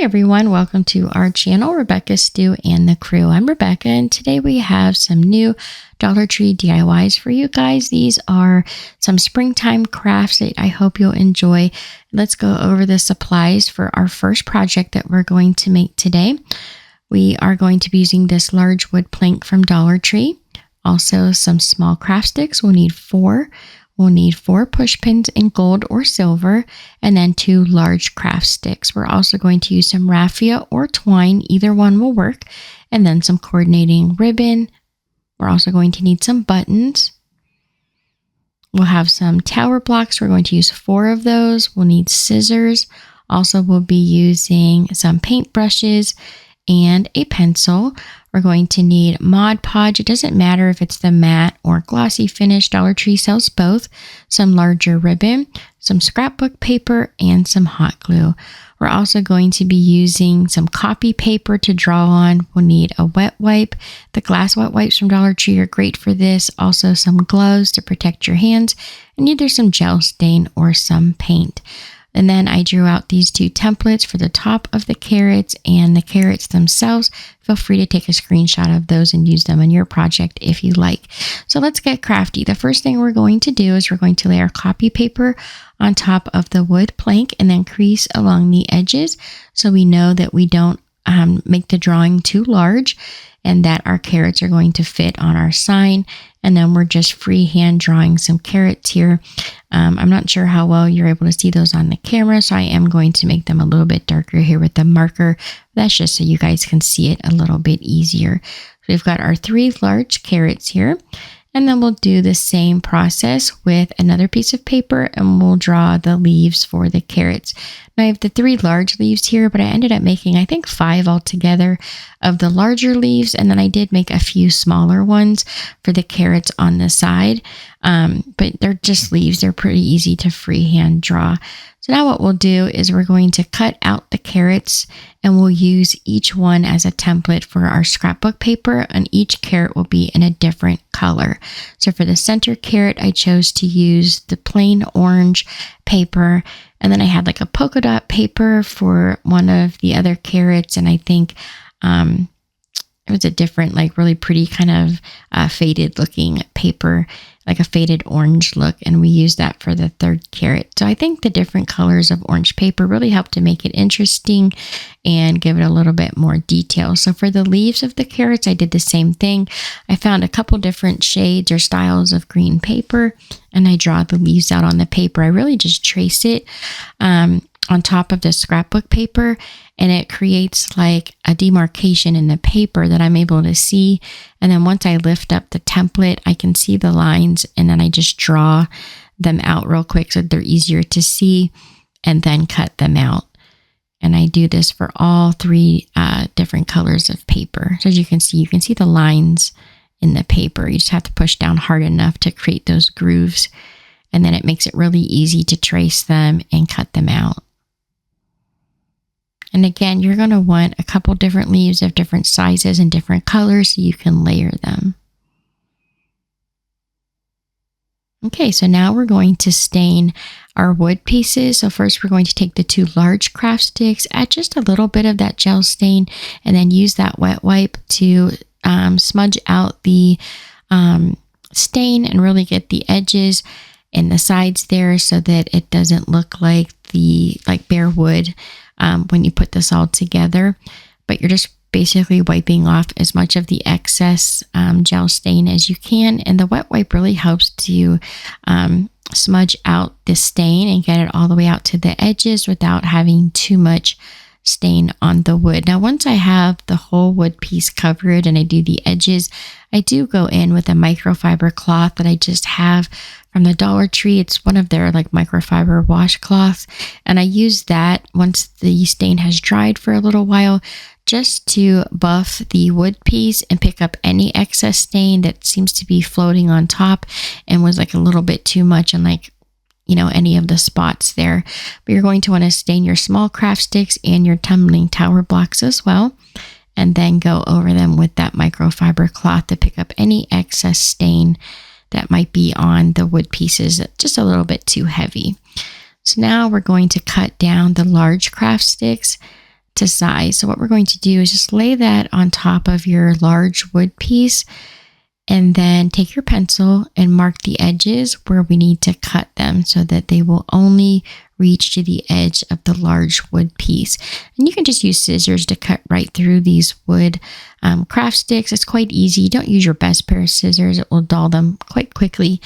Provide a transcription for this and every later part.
Hi everyone, welcome to our channel, Rebecca, Stu, and the Crew. I'm Rebecca, and today we have some new Dollar Tree DIYs for you guys. These are some springtime crafts that I hope you'll enjoy. Let's go over the supplies for our first project that we're going to make today. We are going to be using this large wood plank from Dollar Tree. Also some small craft sticks. We'll need 4. We'll need 4 push pins in gold or silver, and then 2 large craft sticks. We're also going to use some raffia or twine, either one will work, and then some coordinating ribbon. We're also going to need some buttons. We'll have some tower blocks. We're going to use 4 of those. We'll need scissors. Also, we'll be using some paint brushes and a pencil. We're going to need Mod Podge. It doesn't matter if it's the matte or glossy finish. Dollar Tree sells both. Some larger ribbon, some scrapbook paper, and some hot glue. We're also going to be using some copy paper to draw on. We'll need a wet wipe. The glass wet wipes from Dollar Tree are great for this. Also some gloves to protect your hands, and either some gel stain or some paint. And then I drew out these 2 templates for the top of the carrots and the carrots themselves. Feel free to take a screenshot of those and use them in your project if you like. So let's get crafty. The first thing we're going to do is we're going to lay our copy paper on top of the wood plank and then crease along the edges so we know that we don't make the drawing too large and that our carrots are going to fit on our sign. And then we're just freehand drawing some carrots here. I'm not sure how well you're able to see those on the camera, so I am going to make them a little bit darker here with the marker. That's just so you guys can see it a little bit easier. So we've got our 3 large carrots here. And then we'll do the same process with another piece of paper and we'll draw the leaves for the carrots. Now I have the 3 large leaves here, but I ended up making, I think, 5 altogether of the larger leaves. And then I did make a few smaller ones for the carrots on the side. But they're just leaves. They're pretty easy to freehand draw. So now what we'll do is we're going to cut out the carrots and we'll use each one as a template for our scrapbook paper, and each carrot will be in a different color. So for the center carrot, I chose to use the plain orange paper, and then I had like a polka dot paper for one of the other carrots, and I think it was a different, like really pretty kind of faded looking paper, like a faded orange look, and we used that for the 3rd carrot. So I think the different colors of orange paper really help to make it interesting and give it a little bit more detail. So for the leaves of the carrots, I did the same thing. I found a couple different shades or styles of green paper, and I draw the leaves out on the paper. I really just trace it on top of the scrapbook paper, and it creates like a demarcation in the paper that I'm able to see. And then once I lift up the template, I can see the lines, and then I just draw them out real quick so they're easier to see, and then cut them out. And I do this for all 3 different colors of paper. So as you can see the lines in the paper. You just have to push down hard enough to create those grooves, and then it makes it really easy to trace them and cut them out. And again, you're going to want a couple different leaves of different sizes and different colors so you can layer them. Okay, so now we're going to stain our wood pieces. So first we're going to take the 2 large craft sticks, add just a little bit of that gel stain, and then use that wet wipe to smudge out the stain and really get the edges and the sides there so that it doesn't look like bare wood when you put this all together. But you're just basically wiping off as much of the excess gel stain as you can, and the wet wipe really helps to smudge out the stain and get it all the way out to the edges without having too much stain on the wood. Now once I have the whole wood piece covered and I do the edges, I do go in with a microfiber cloth that I just have from the Dollar Tree. It's one of their like microfiber washcloths, and I use that once the stain has dried for a little while just to buff the wood piece and pick up any excess stain that seems to be floating on top and was like a little bit too much and like, you know, any of the spots there. But you're going to want to stain your small craft sticks and your tumbling tower blocks as well, and then go over them with that microfiber cloth to pick up any excess stain that might be on the wood pieces, just a little bit too heavy. So now we're going to cut down the large craft sticks. to size. So what we're going to do is just lay that on top of your large wood piece, and then take your pencil and mark the edges where we need to cut them so that they will only reach to the edge of the large wood piece. And you can just use scissors to cut right through these wood craft sticks. It's quite easy. Don't use your best pair of scissors. It will dull them quite quickly.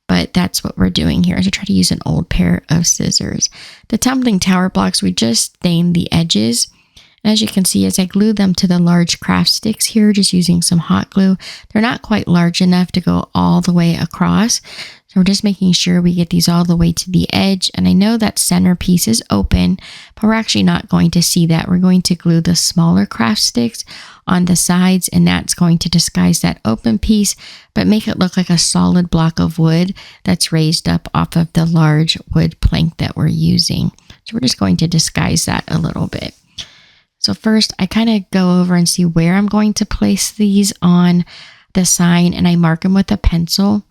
But that's what we're doing here, is to try to use an old pair of scissors. The tumbling tower blocks, we just stained the edges. And as you can see, as I glue them to the large craft sticks here, just using some hot glue, they're not quite large enough to go all the way across. So we're just making sure we get these all the way to the edge. And I know that center piece is open, but we're actually not going to see that. We're going to glue the smaller craft sticks on the sides, and that's going to disguise that open piece, but make it look like a solid block of wood that's raised up off of the large wood plank that we're using. So we're just going to disguise that a little bit. So first, I kind of go over and see where I'm going to place these on the sign, and I mark them with a pencil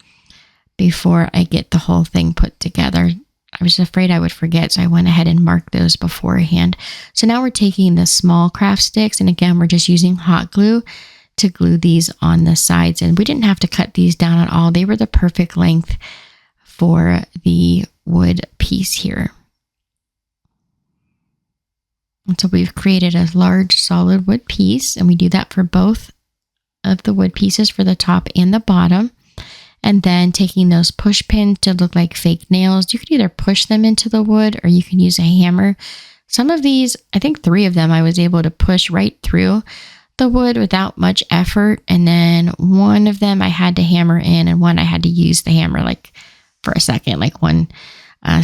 before I get the whole thing put together. I was afraid I would forget, so I went ahead and marked those beforehand. So now we're taking the small craft sticks, and again, we're just using hot glue to glue these on the sides. And we didn't have to cut these down at all. They were the perfect length for the wood piece here. And so we've created a large solid wood piece, and we do that for both of the wood pieces, for the top and the bottom. And then taking those push pins to look like fake nails, you could either push them into the wood or you can use a hammer. Some of these, I think 3 of them, I was able to push right through the wood without much effort. And then one of them I had to hammer in, and one I had to use the hammer like for a second, like one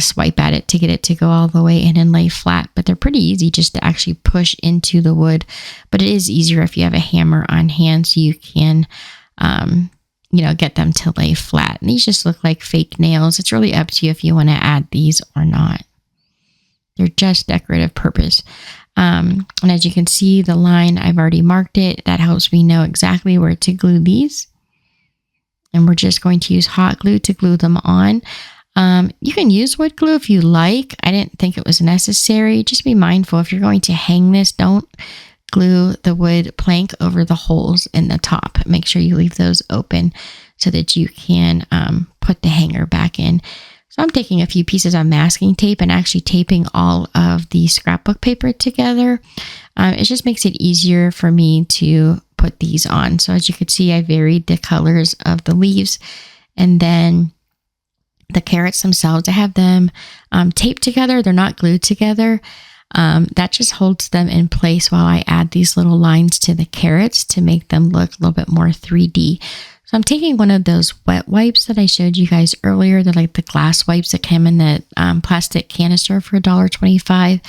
swipe at it to get it to go all the way in and lay flat. But they're pretty easy just to actually push into the wood. But it is easier if you have a hammer on hand, so you can get them to lay flat. And these just look like fake nails. It's really up to you if you want to add these or not. They're just decorative purpose. And as you can see, the line, I've already marked it. That helps me know exactly where to glue these. And we're just going to use hot glue to glue them on. You can use wood glue if you like. I didn't think it was necessary. Just be mindful, if you're going to hang this, don't glue the wood plank over the holes in the top. Make sure you leave those open so that you can put the hanger back in. So I'm taking a few pieces of masking tape and actually taping all of the scrapbook paper together. It just makes it easier for me to put these on. So as you can see, I varied the colors of the leaves, and then the carrots themselves, I have them taped together. They're not glued together. That just holds them in place while I add these little lines to the carrots to make them look a little bit more 3D. So I'm taking one of those wet wipes that I showed you guys earlier. They're like the glass wipes that came in the plastic canister for $1.25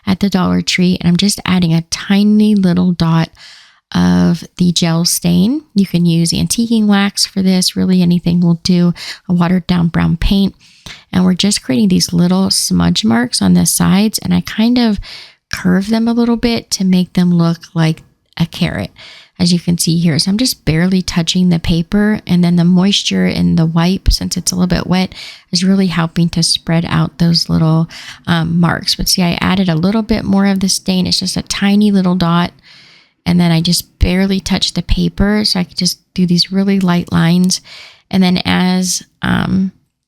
at the Dollar Tree. And I'm just adding a tiny little dot of the gel stain. You can use antiquing wax for this. Really anything will do. A watered down brown paint. And we're just creating these little smudge marks on the sides, and I kind of curve them a little bit to make them look like a carrot, as you can see here. So I'm just barely touching the paper, and then the moisture in the wipe, since it's a little bit wet, is really helping to spread out those little marks. But see, I added a little bit more of the stain. It's just a tiny little dot. And then I just barely touch the paper, so I could just do these really light lines. And then as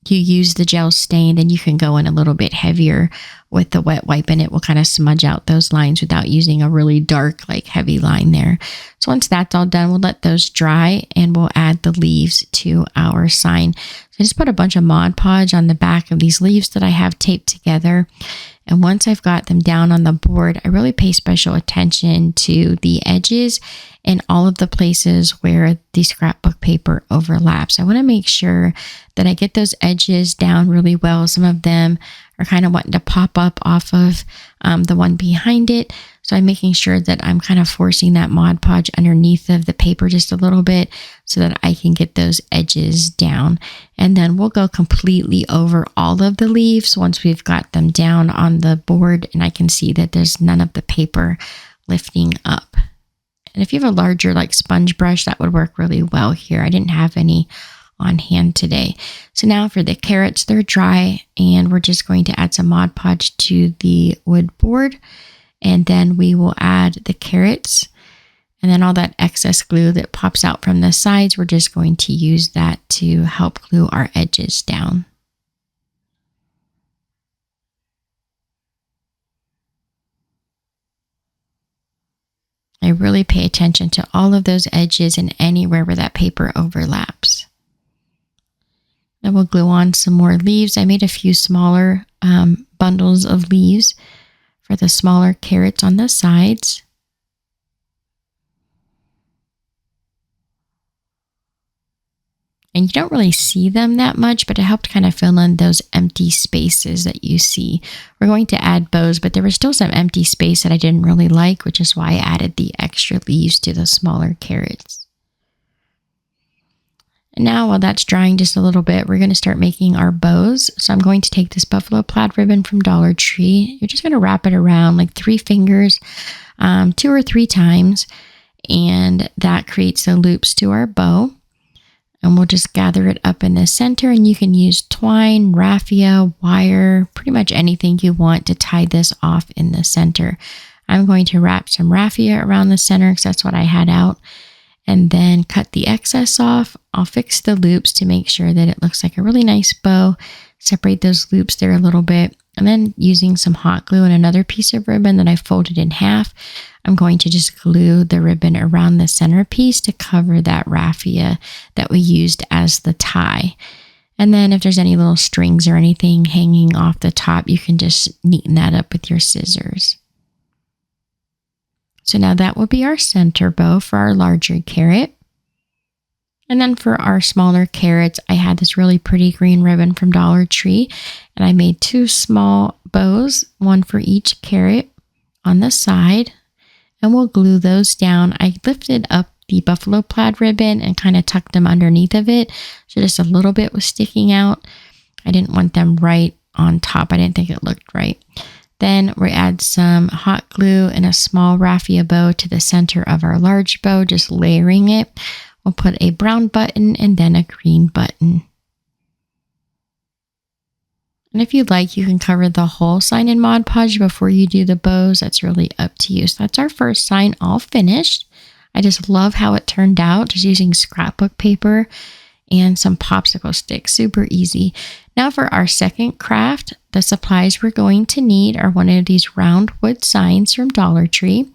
you use the gel stain, then you can go in a little bit heavier with the wet wipe, and it will kind of smudge out those lines without using a really dark, like heavy line there. So once that's all done, we'll let those dry, and we'll add the leaves to our sign. So I just put a bunch of Mod Podge on the back of these leaves that I have taped together. And once I've got them down on the board, I really pay special attention to the edges and all of the places where the scrapbook paper overlaps. I want to make sure that I get those edges down really well. Some of them are kind of wanting to pop up off of the one behind it. So I'm making sure that I'm kind of forcing that Mod Podge underneath of the paper just a little bit so that I can get those edges down. And then we'll go completely over all of the leaves once we've got them down on the board, and I can see that there's none of the paper lifting up. And if you have a larger like sponge brush, that would work really well here. I didn't have any on hand today. So now for the carrots, they're dry, and we're just going to add some Mod Podge to the wood board. And then we will add the carrots. And then all that excess glue that pops out from the sides, we're just going to use that to help glue our edges down. I really pay attention to all of those edges and anywhere where that paper overlaps. Then we'll glue on some more leaves. I made a few smaller bundles of leaves for the smaller carrots on the sides. And you don't really see them that much, but it helped kind of fill in those empty spaces that you see. We're going to add bows, but there was still some empty space that I didn't really like, which is why I added the extra leaves to the smaller carrots. And now while that's drying just a little bit, we're going to start making our bows. So I'm going to take this buffalo plaid ribbon from Dollar Tree. You're just going to wrap it around like 3 fingers, 2 or 3 times, and that creates the loops to our bow. And we'll just gather it up in the center, and you can use twine, raffia, wire, pretty much anything you want to tie this off in the center. I'm going to wrap some raffia around the center because that's what I had out, and then cut the excess off. I'll fix the loops to make sure that it looks like a really nice bow. Separate those loops there a little bit, and then using some hot glue and another piece of ribbon that I folded in half, I'm going to just glue the ribbon around the centerpiece to cover that raffia that we used as the tie. And then if there's any little strings or anything hanging off the top, you can just neaten that up with your scissors. So now that will be our center bow for our larger carrot. And then for our smaller carrots, I had this really pretty green ribbon from Dollar Tree, and I made 2 small bows, one for each carrot on the side, and we'll glue those down. I lifted up the buffalo plaid ribbon and kind of tucked them underneath of it, so just a little bit was sticking out. I didn't want them right on top. I didn't think it looked right. Then we add some hot glue and a small raffia bow to the center of our large bow, just layering it. We'll put a brown button and then a green button. And if you'd like, you can cover the whole sign in Mod Podge before you do the bows. That's really up to you. So that's our first sign all finished. I just love how it turned out, just using scrapbook paper and some popsicle sticks. Super easy. Now for our second craft, the supplies we're going to need are one of these round wood signs from Dollar Tree,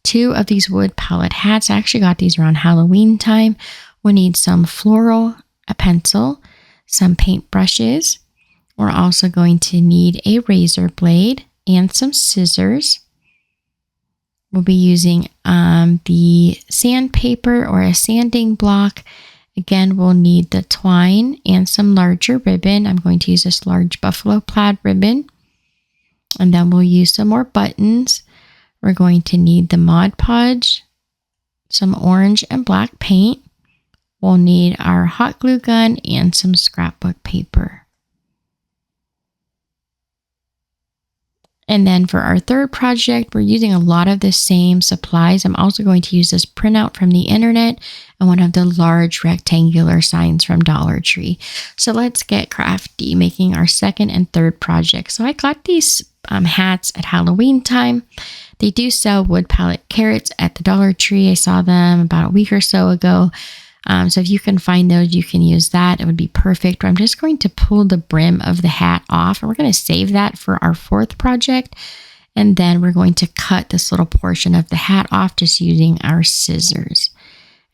2 of these wood palette hats. I actually got these around Halloween time. We need some floral, a pencil, some paint brushes. We're also going to need a razor blade and some scissors. We'll be using the sandpaper or a sanding block. Again, we'll need the twine and some larger ribbon. I'm going to use this large buffalo plaid ribbon. And then we'll use some more buttons. We're going to need the Mod Podge, some orange and black paint. We'll need our hot glue gun and some scrapbook paper. And then for our third project, we're using a lot of the same supplies. I'm also going to use this printout from the internet and one of the large rectangular signs from Dollar Tree. So let's get crafty, making our second and third project. So I got these hats at Halloween time. They do sell wood palette carrots at the Dollar Tree. I saw them about a week or so ago. So if you can find those, you can use that. It would be perfect. I'm just going to pull the brim of the hat off, and we're going to save that for our fourth project. And then we're going to cut this little portion of the hat off just using our scissors.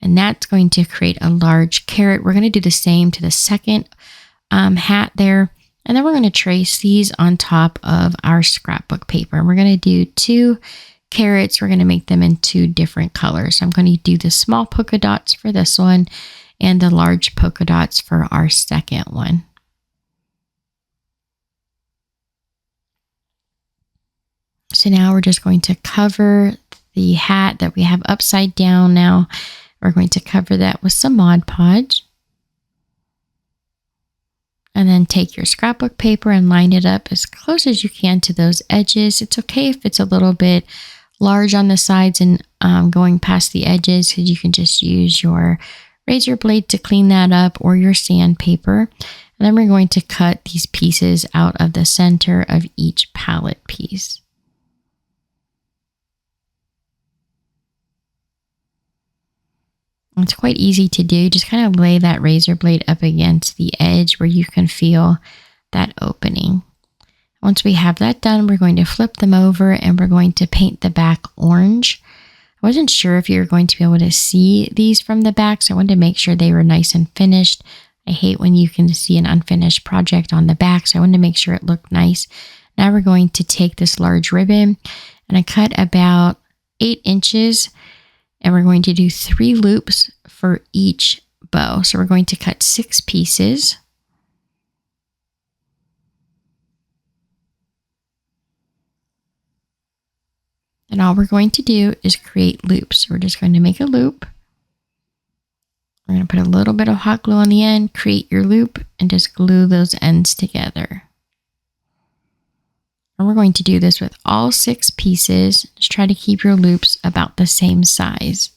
And that's going to create a large carrot. We're going to do the same to the second hat there. And then we're going to trace these on top of our scrapbook paper. And we're going to do 2 carrots. We're going to make them in 2 different colors. So I'm going to do the small polka dots for this one and the large polka dots for our second one. So now we're just going to cover the hat that we have upside down now. We're going to cover that with some Mod Podge. And then take your scrapbook paper and line it up as close as you can to those edges. It's okay if it's a little bit large on the sides and going past the edges, because you can just use your razor blade to clean that up or your sandpaper. And then we're going to cut these pieces out of the center of each palette piece. It's quite easy to do. Just kind of lay that razor blade up against the edge where you can feel that opening. Once we have that done, we're going to flip them over and we're going to paint the back orange. I wasn't sure if you were going to be able to see these from the back, so I wanted to make sure they were nice and finished. I hate when you can see an unfinished project on the back, so I wanted to make sure it looked nice. Now we're going to take this large ribbon and I cut about 8 inches and we're going to do 3 loops for each bow. So we're going to cut 6 pieces. And all we're going to do is create loops. We're just going to make a loop. We're going to put a little bit of hot glue on the end, create your loop, and just glue those ends together. And we're going to do this with all 6 pieces. Just try to keep your loops about the same size.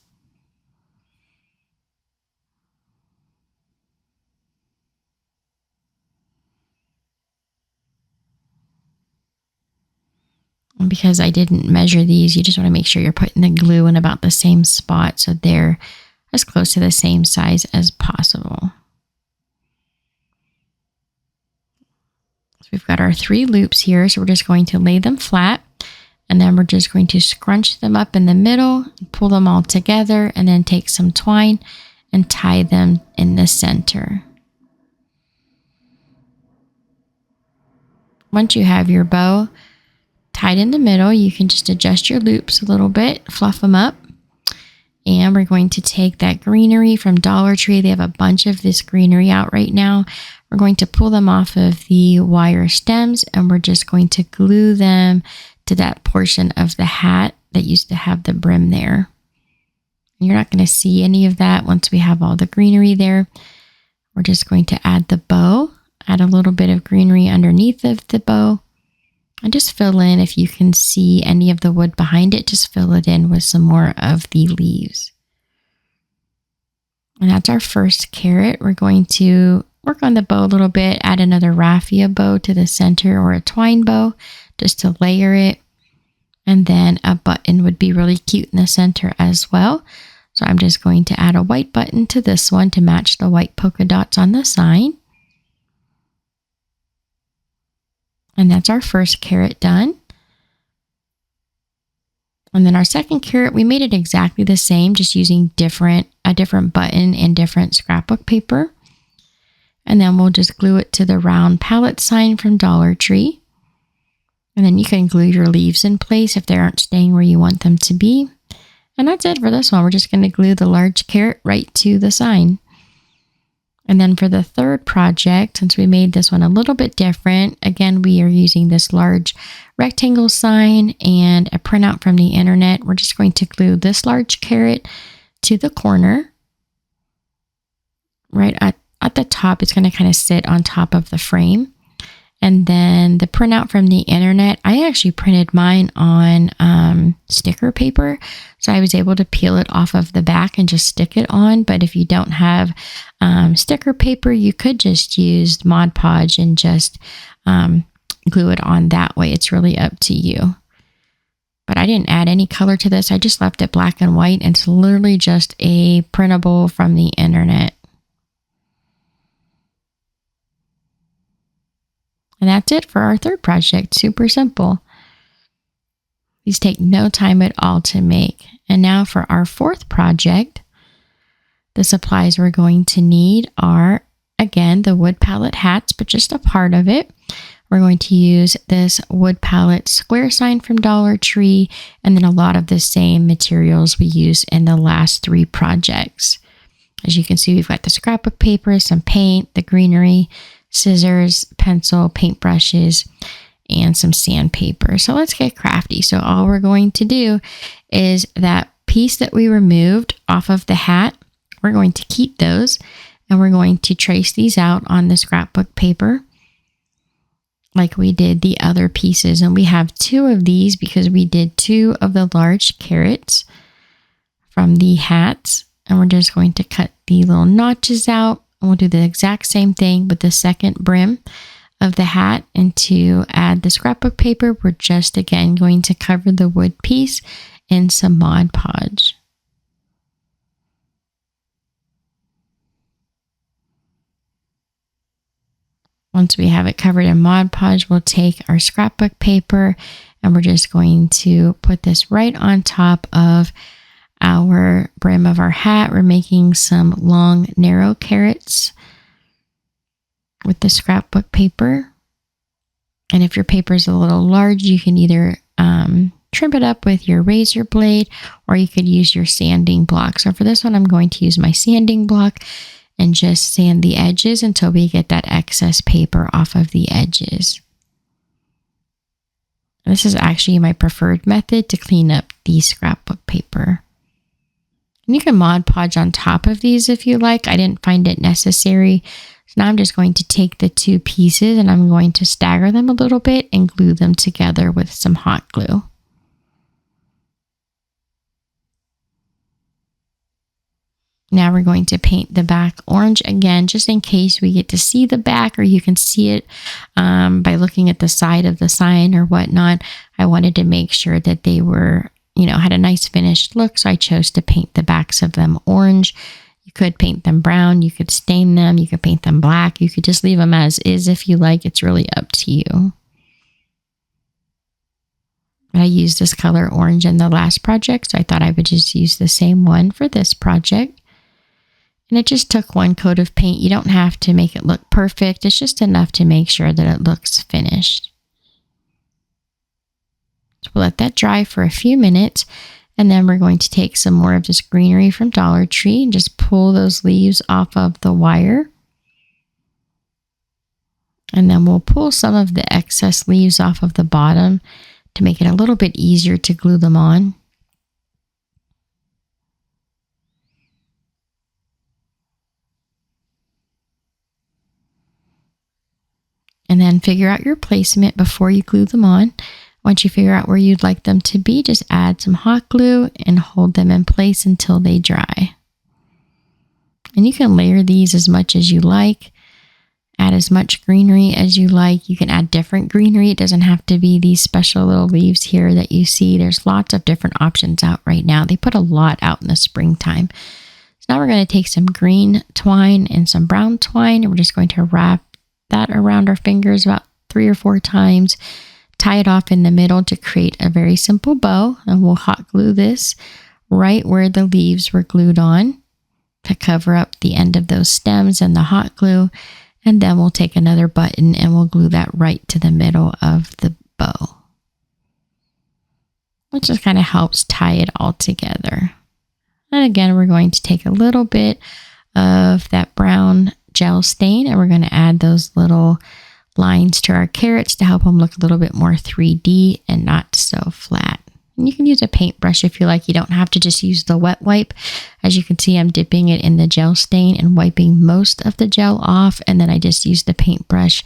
And because I didn't measure these, you just want to make sure you're putting the glue in about the same spot so they're as close to the same size as possible. So we've got our 3 loops here, so we're just going to lay them flat and then we're just going to scrunch them up in the middle, pull them all together, and then take some twine and tie them in the center. Once you have your bow tied in the middle, you can just adjust your loops a little bit, fluff them up. And we're going to take that greenery from Dollar Tree. They have a bunch of this greenery out right now. We're going to pull them off of the wire stems and we're just going to glue them to that portion of the hat that used to have the brim there. You're not going to see any of that once we have all the greenery there. We're just going to add the bow, add a little bit of greenery underneath of the bow. And just fill in, if you can see any of the wood behind it, just fill it in with some more of the leaves. And that's our first carrot. We're going to work on the bow a little bit, add another raffia bow to the center or a twine bow just to layer it. And then a button would be really cute in the center as well. So I'm just going to add a white button to this one to match the white polka dots on the sign. And that's our first carrot done. And then our second carrot, we made it exactly the same, just using a different button and different scrapbook paper. And then we'll just glue it to the round palette sign from Dollar Tree. And then you can glue your leaves in place if they aren't staying where you want them to be. And that's it for this one. We're just going to glue the large carrot right to the sign. And then for the third project, since we made this one a little bit different, again, we are using this large rectangle sign and a printout from the internet. We're just going to glue this large carrot to the corner. Right at the top, it's going to kind of sit on top of the frame. And then the printout from the internet, I actually printed mine on sticker paper. So I was able to peel it off of the back and just stick it on. But if you don't have sticker paper, you could just use Mod Podge and just glue it on that way. It's really up to you. But I didn't add any color to this. I just left it black and white. And it's literally just a printable from the internet. And that's it for our third project. Super simple. These take no time at all to make. And now for our fourth project, the supplies we're going to need are, again, the wood palette hats, but just a part of it. We're going to use this wood palette square sign from Dollar Tree, and then a lot of the same materials we used in the last 3 projects. As you can see, we've got the scrapbook paper, some paint, the greenery, scissors, pencil, paintbrushes, and some sandpaper. So let's get crafty. So all we're going to do is that piece that we removed off of the hat, we're going to keep those and we're going to trace these out on the scrapbook paper like we did the other pieces. And we have 2 of these because we did 2 of the large carrots from the hats. And we're just going to cut the little notches out. And we'll do the exact same thing with the second brim of the hat. And to add the scrapbook paper, we're just again going to cover the wood piece in some Mod Podge. Once we have it covered in Mod Podge, we'll take our scrapbook paper and we're just going to put this right on top of our brim of our hat. We're making some long, narrow carrots with the scrapbook paper. And if your paper is a little large, you can either trim it up with your razor blade, or you could use your sanding block. So for this one, I'm going to use my sanding block and just sand the edges until we get that excess paper off of the edges. This is actually my preferred method to clean up the scrapbook paper. And you can Mod Podge on top of these if you like. I didn't find it necessary. So now I'm just going to take the two pieces and I'm going to stagger them a little bit and glue them together with some hot glue. Now we're going to paint the back orange again, just in case we get to see the back, or you can see it by looking at the side of the sign or whatnot. I wanted to make sure that they were, had a nice finished look. So I chose to paint the backs of them orange. You could paint them brown, you could stain them, you could paint them black, you could just leave them as is if you like. It's really up to you. I used this color orange in the last project, so I thought I would just use the same one for this project. And it just took one coat of paint. You don't have to make it look perfect. It's just enough to make sure that it looks finished. So we'll let that dry for a few minutes. And then we're going to take some more of this greenery from Dollar Tree and just pull those leaves off of the wire. And then we'll pull some of the excess leaves off of the bottom to make it a little bit easier to glue them on. And then figure out your placement before you glue them on. Once you figure out where you'd like them to be, just add some hot glue and hold them in place until they dry. And you can layer these as much as you like. Add as much greenery as you like. You can add different greenery. It doesn't have to be these special little leaves here that you see. There's lots of different options out right now. They put a lot out in the springtime. So now we're going to take some green twine and some brown twine, and we're just going to wrap that around our fingers about 3 or 4 times. Tie it off in the middle to create a very simple bow, and we'll hot glue this right where the leaves were glued on to cover up the end of those stems and the hot glue. And then we'll take another button and we'll glue that right to the middle of the bow, which just kind of helps tie it all together. And again, we're going to take a little bit of that brown gel stain and we're going to add those little lines to our carrots to help them look a little bit more 3D and not so flat. And you can use a paintbrush if you like. You don't have to just use the wet wipe. As you can see, I'm dipping it in the gel stain and wiping most of the gel off, and then I just use the paintbrush.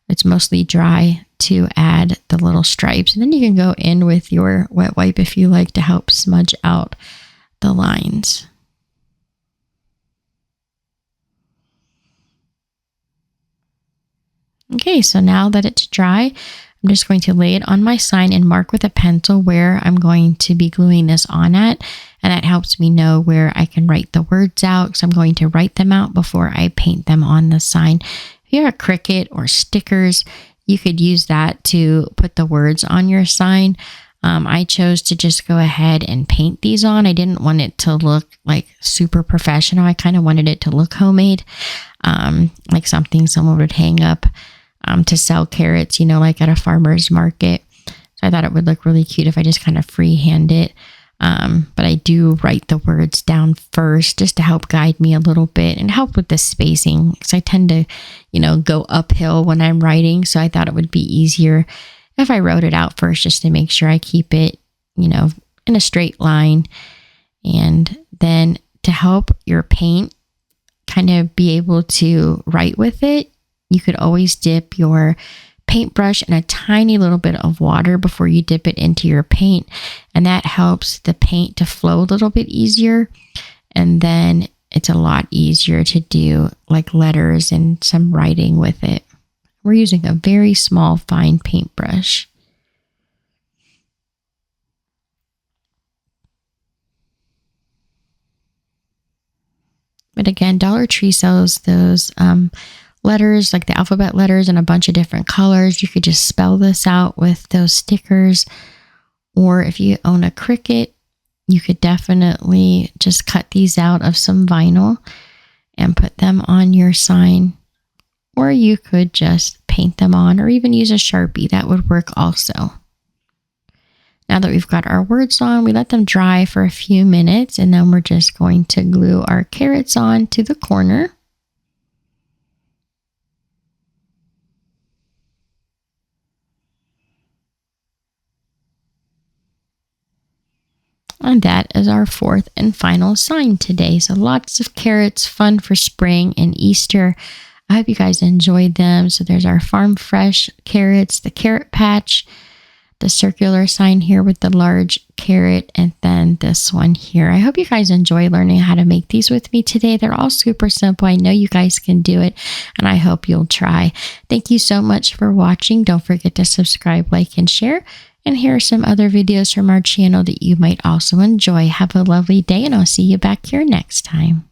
It's mostly dry to add the little stripes, and then you can go in with your wet wipe if you like to help smudge out the lines. Okay, so now that it's dry, I'm just going to lay it on my sign and mark with a pencil where I'm going to be gluing this on at. And that helps me know where I can write the words out, because I'm going to write them out before I paint them on the sign. If you have a Cricut or stickers, you could use that to put the words on your sign. I chose to just go ahead and paint these on. I didn't want it to look like super professional. I kind of wanted it to look homemade, like something someone would hang up to sell carrots, like at a farmer's market. So I thought it would look really cute if I just kind of freehand it. But I do write the words down first just to help guide me a little bit and help with the spacing, because I tend to, go uphill when I'm writing. So I thought it would be easier if I wrote it out first, just to make sure I keep it, in a straight line. And then to help your paint kind of be able to write with it, you could always dip your paintbrush in a tiny little bit of water before you dip it into your paint. And that helps the paint to flow a little bit easier. And then it's a lot easier to do like letters and some writing with it. We're using a very small, fine paintbrush. But again, Dollar Tree sells those letters, like the alphabet letters in a bunch of different colors, you could just spell this out with those stickers. Or if you own a Cricut, you could definitely just cut these out of some vinyl and put them on your sign. Or you could just paint them on, or even use a Sharpie. That would work also. Now that we've got our words on, we let them dry for a few minutes, and then we're just going to glue our carrots on to the corner. And that is our fourth and final sign today. So lots of carrots, fun for spring and Easter. I hope you guys enjoyed them. So there's our farm fresh carrots, the carrot patch, the circular sign here with the large carrot, and then this one here. I hope you guys enjoy learning how to make these with me today. They're all super simple. I know you guys can do it, and I hope you'll try. Thank you so much for watching. Don't forget to subscribe, like, and share. And here are some other videos from our channel that you might also enjoy. Have a lovely day, and I'll see you back here next time.